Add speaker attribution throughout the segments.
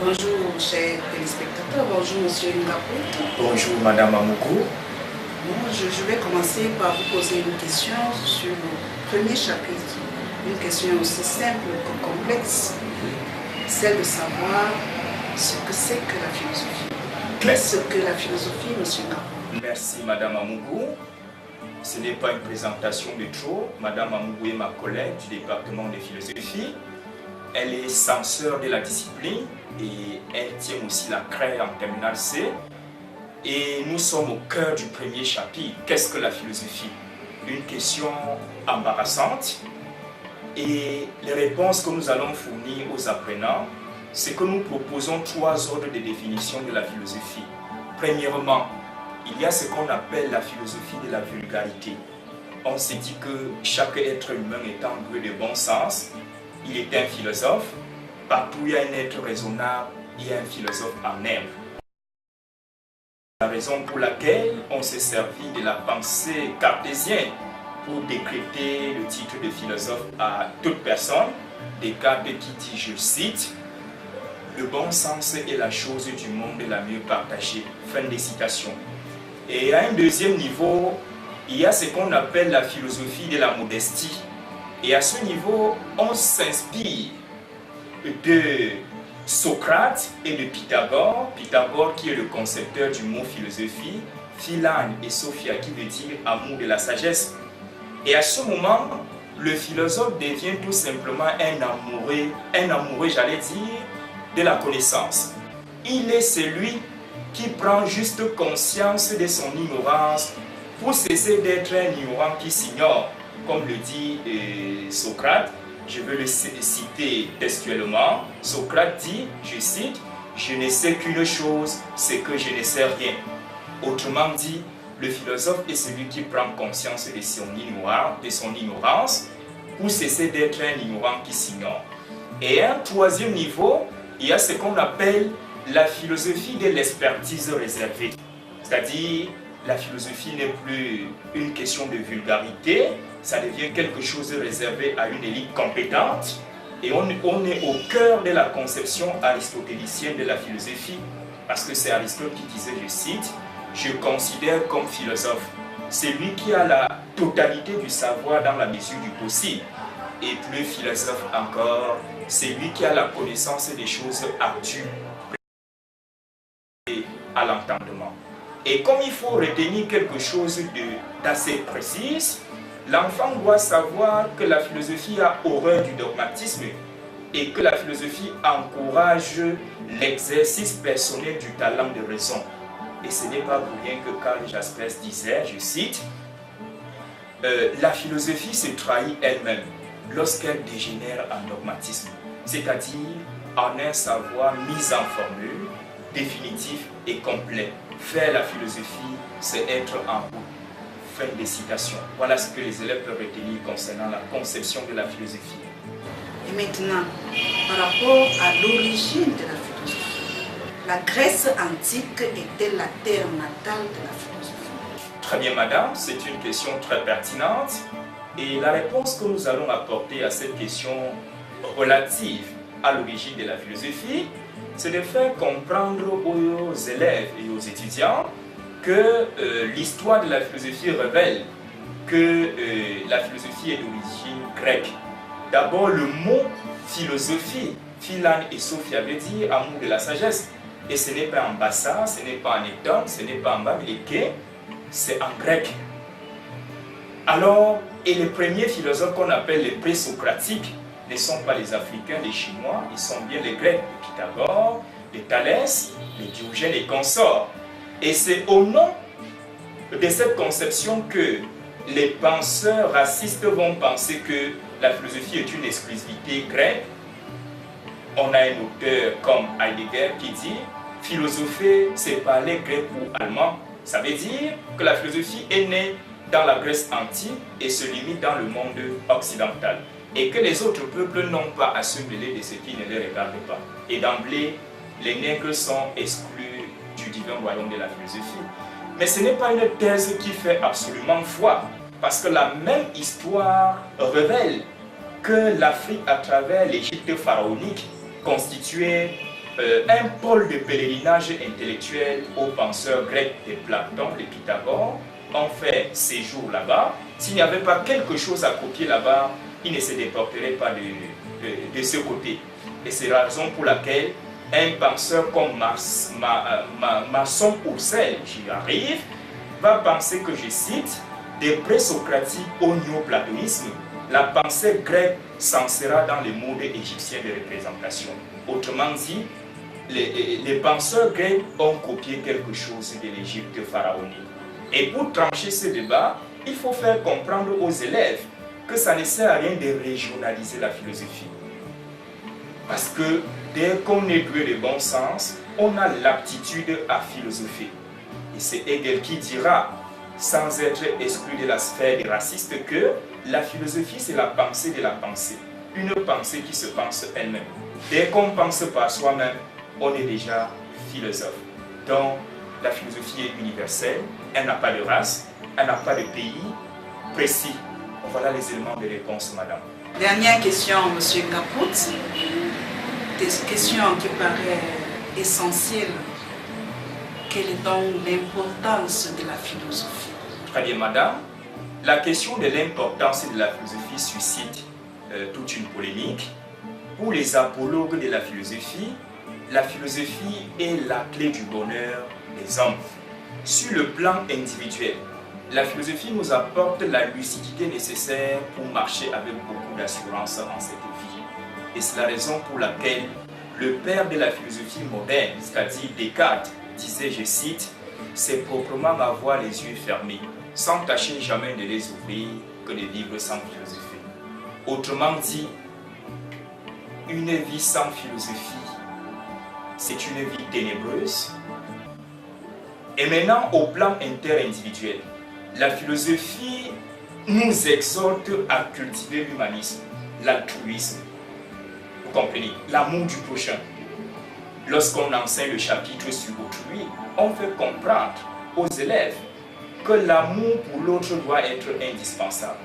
Speaker 1: Bonjour chers téléspectateurs, bonjour monsieur Ngapou.
Speaker 2: Bonjour madame Amougou.
Speaker 1: Bon, je vais commencer par vous poser une question sur le premier chapitre. Une question aussi simple que complexe, celle de savoir ce que c'est que la philosophie. Qu'est-ce que la philosophie, monsieur Ngapou?
Speaker 2: Merci madame Amougou. Ce n'est pas une présentation de trop. Madame Amougou est ma collègue du département de philosophie. Elle est censeur de la discipline et elle tient aussi la CREI en terminale C. Et nous sommes au cœur du premier chapitre. Qu'est-ce que la philosophie? Une question embarrassante. Et les réponses que nous allons fournir aux apprenants, c'est que nous proposons 3 ordres de définition de la philosophie. Premièrement, il y a ce qu'on appelle la philosophie de la vulgarité. On s'est dit que chaque être humain étant doué de bon sens, il est un philosophe. Partout où il y a un être raisonnable, il y a un philosophe en herbe. La raison pour laquelle on s'est servi de la pensée cartésienne pour décréter le titre de philosophe à toute personne. Descartes qui dit, je cite, « Le bon sens est la chose du monde la mieux partagée ». Fin de citation. Et à un deuxième niveau, il y a ce qu'on appelle la philosophie de la modestie. Et à ce niveau, on s'inspire de Socrate et de Pythagore. Pythagore qui est le concepteur du mot philosophie, Philane et Sophia qui veut dire amour de la sagesse. Et à ce moment, le philosophe devient tout simplement un amoureux, j'allais dire, de la connaissance. Il est celui qui prend juste conscience de son ignorance pour cesser d'être un ignorant qui s'ignore. Comme le dit Socrate, je veux le citer textuellement. Socrate dit, je cite, « Je ne sais qu'une chose, c'est que je ne sais rien ». Autrement dit, le philosophe est celui qui prend conscience de son ignorance pour cesser d'être un ignorant qui s'ignore. Et à un troisième niveau, il y a ce qu'on appelle la philosophie de l'expertise réservée. C'est-à-dire, la philosophie n'est plus une question de vulgarité, ça devient quelque chose de réservé à une élite compétente. Et on est au cœur de la conception aristotélicienne de la philosophie, parce que c'est Aristote qui disait, je cite, « Je considère comme philosophe celui qui a la totalité du savoir dans la mesure du possible. » Et plus philosophe encore, c'est lui qui a la connaissance des choses actuelles à l'entendement. Et comme il faut retenir quelque chose d'assez précis, l'enfant doit savoir que la philosophie a horreur du dogmatisme et que la philosophie encourage l'exercice personnel du talent de raison. Et ce n'est pas pour rien que Karl Jaspers disait, je cite, « La philosophie se trahit elle-même lorsqu'elle dégénère en dogmatisme, c'est-à-dire en un savoir mis en formule, définitif et complet. Faire la philosophie, c'est être en route. » Fin de citation. Voilà ce que les élèves peuvent retenir concernant la conception de la philosophie.
Speaker 1: Et maintenant, par rapport à l'origine de la philosophie, la Grèce antique était la terre natale de la philosophie.
Speaker 2: Très bien madame, c'est une question très pertinente. Et la réponse que nous allons apporter à cette question relative à l'origine de la philosophie, c'est de faire comprendre aux élèves et aux étudiants que l'histoire de la philosophie révèle que la philosophie est d'origine grecque. D'abord, le mot philosophie, Philane et Sophia veut dire amour de la sagesse. Et ce n'est pas en bassa, ce n'est pas en éton, ce n'est pas en babylé, c'est en grec. Alors, et les premiers philosophes qu'on appelle les présocratiques ne sont pas les Africains, les Chinois, ils sont bien les Grecs, les Pythagore, les Thalès, les Diogène et consorts. Et c'est au nom de cette conception que les penseurs racistes vont penser que la philosophie est une exclusivité grecque. On a un auteur comme Heidegger qui dit « Philosopher, c'est parler grec ou allemand ». Ça veut dire que la philosophie est née dans la Grèce antique et se limite dans le monde occidental. Et que les autres peuples n'ont pas à se mêler de ce qui ne les regarde pas. Et d'emblée, les nègres sont exclus du divin royaume de la philosophie. Mais ce n'est pas une thèse qui fait absolument foi, parce que la même histoire révèle que l'Afrique, à travers l'Égypte pharaonique, constituait un pôle de pèlerinage intellectuel aux penseurs grecs de Platon, les Pythagore, ont fait séjour là-bas. S'il n'y avait pas quelque chose à copier là-bas, ils ne se déporteraient pas de ce côté. Et c'est la raison pour laquelle un penseur comme Masson Oursel, j'y arrive, va penser que, je cite, des présocratiques au néoplatonisme, la pensée grecque s'en sera dans le mode égyptien de représentation. Autrement dit, les penseurs grecs ont copié quelque chose de l'Égypte pharaonique. Et pour trancher ce débat, il faut faire comprendre aux élèves que ça ne sert à rien de régionaliser la philosophie. Parce que dès qu'on est doué de bon sens, on a l'aptitude à philosopher. Et c'est Hegel qui dira, sans être exclu de la sphère des racistes, que la philosophie, c'est la pensée de la pensée. Une pensée qui se pense elle-même. Dès qu'on pense par soi-même, on est déjà philosophe. Donc, la philosophie est universelle, elle n'a pas de race, elle n'a pas de pays précis. Voilà les éléments de réponse, madame.
Speaker 1: Dernière question, M. Caput. Des questions qui paraissent essentielles. Quelle est donc l'importance de la philosophie?
Speaker 2: Très bien, madame. La question de l'importance de la philosophie suscite toute une polémique. Pour les apologues de la philosophie est la clé du bonheur des hommes. Sur le plan individuel, la philosophie nous apporte la lucidité nécessaire pour marcher avec beaucoup d'assurance en cette vie. Et c'est la raison pour laquelle le père de la philosophie moderne, c'est-à-dire Descartes, disait, je cite, « C'est proprement avoir les yeux fermés, sans tâcher jamais de les ouvrir, que de vivre sans philosophie. » Autrement dit, une vie sans philosophie, c'est une vie ténébreuse. Et maintenant, au plan interindividuel, la philosophie nous exhorte à cultiver l'humanisme, l'altruisme, vous comprenez, l'amour du prochain. Lorsqu'on enseigne le chapitre sur autrui, on fait comprendre aux élèves que l'amour pour l'autre doit être indispensable.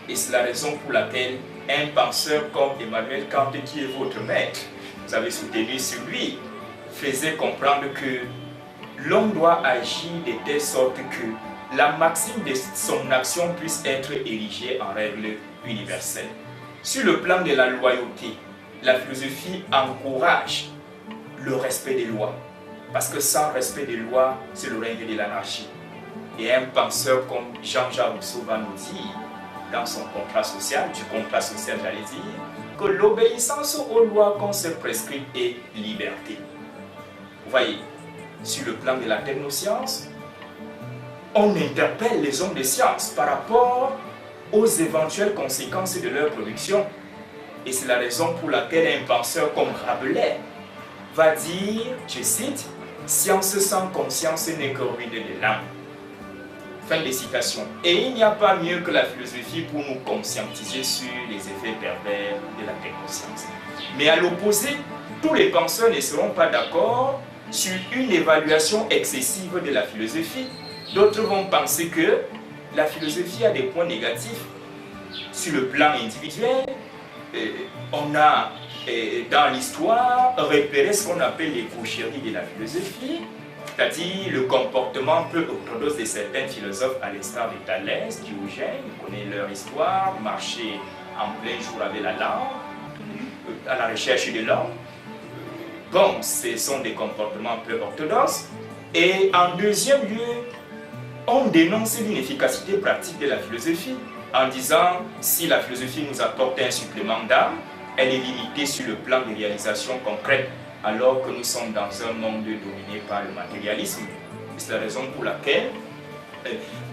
Speaker 2: Et c'est la raison pour laquelle un penseur comme Emmanuel Kant, qui est votre maître, vous avez soutenu sur lui, faisait comprendre que l'homme doit agir de telle sorte que la maxime de son action puisse être érigée en règle universelle. Sur le plan de la loyauté, la philosophie encourage le respect des lois. Parce que sans respect des lois, c'est le règne de l'anarchie. Et un penseur comme Jean-Jacques Rousseau va nous dire, dans son contrat social, j'allais dire, que l'obéissance aux lois qu'on se prescrit est liberté. Vous voyez, sur le plan de la technoscience, on interpelle les hommes de science par rapport aux éventuelles conséquences de leur production. Et c'est la raison pour laquelle un penseur comme Rabelais va dire, je cite, « Science sans conscience n'est que ruine de l'âme ». Fin de citation. Et il n'y a pas mieux que la philosophie pour nous conscientiser sur les effets pervers de la technoscience. Mais à l'opposé, tous les penseurs ne seront pas d'accord sur une évaluation excessive de la philosophie. D'autres vont penser que la philosophie a des points négatifs. Sur le plan individuel, on a dans l'histoire repéré ce qu'on appelle les coucheries de la philosophie, c'est-à-dire le comportement peu orthodoxe de certains philosophes à l'instar de Thalès, Diogène, vous connaissez leur histoire, marcher en plein jour avec la lampe, à la recherche de l'homme. Bon, ce sont des comportements peu orthodoxes. Et en deuxième lieu, on dénonce l'inefficacité pratique de la philosophie en disant si la philosophie nous apporte un supplément d'âme, elle est limitée sur le plan de réalisation concrète, alors que nous sommes dans un monde dominé par le matérialisme. C'est la raison pour laquelle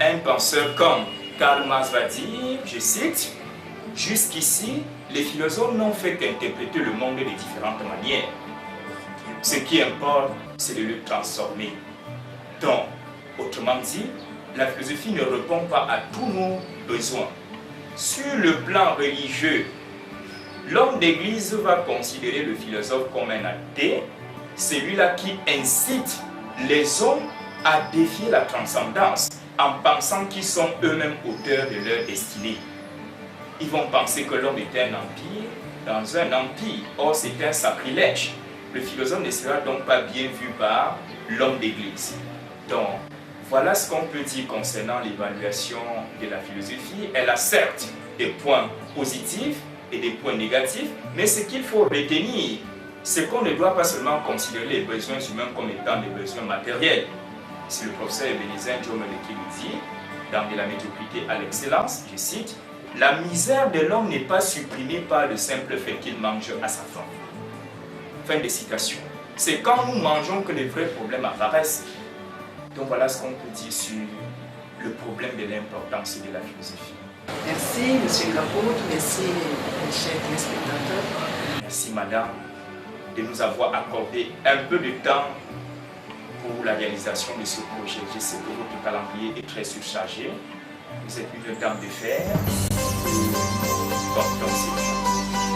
Speaker 2: un penseur comme Karl Marx va dire, je cite, « Jusqu'ici, les philosophes n'ont fait qu'interpréter le monde de différentes manières. Ce qui importe, c'est de le transformer. » Donc, autrement dit, la philosophie ne répond pas à tous nos besoins. Sur le plan religieux, l'homme d'église va considérer le philosophe comme un athée, celui-là qui incite les hommes à défier la transcendance en pensant qu'ils sont eux-mêmes auteurs de leur destinée. Ils vont penser que l'homme est un empire dans un empire. Or, c'est un sacrilège. le philosophe ne sera donc pas bien vu par l'homme d'église. Donc, voilà ce qu'on peut dire concernant l'évaluation de la philosophie. Elle a certes des points positifs et des points négatifs, mais ce qu'il faut retenir, c'est qu'on ne doit pas seulement considérer les besoins humains comme étant des besoins matériels. C'est le professeur Ebenezer Njomele qui le dit, dans De la médiocrité à l'excellence, je cite, « La misère de l'homme n'est pas supprimée par le simple fait qu'il mange à sa faim. » Fin de citation. C'est quand nous mangeons que les vrais problèmes apparaissent. Donc voilà ce qu'on peut dire sur le problème de l'importance de la philosophie.
Speaker 1: Merci, M. Capote. Merci, mes chers téléspectateurs.
Speaker 2: Merci, madame, de nous avoir accordé un peu de temps pour la réalisation de ce projet. Je sais que votre calendrier est très surchargé. Vous êtes une dame de fer. Bon, donc c'est bien.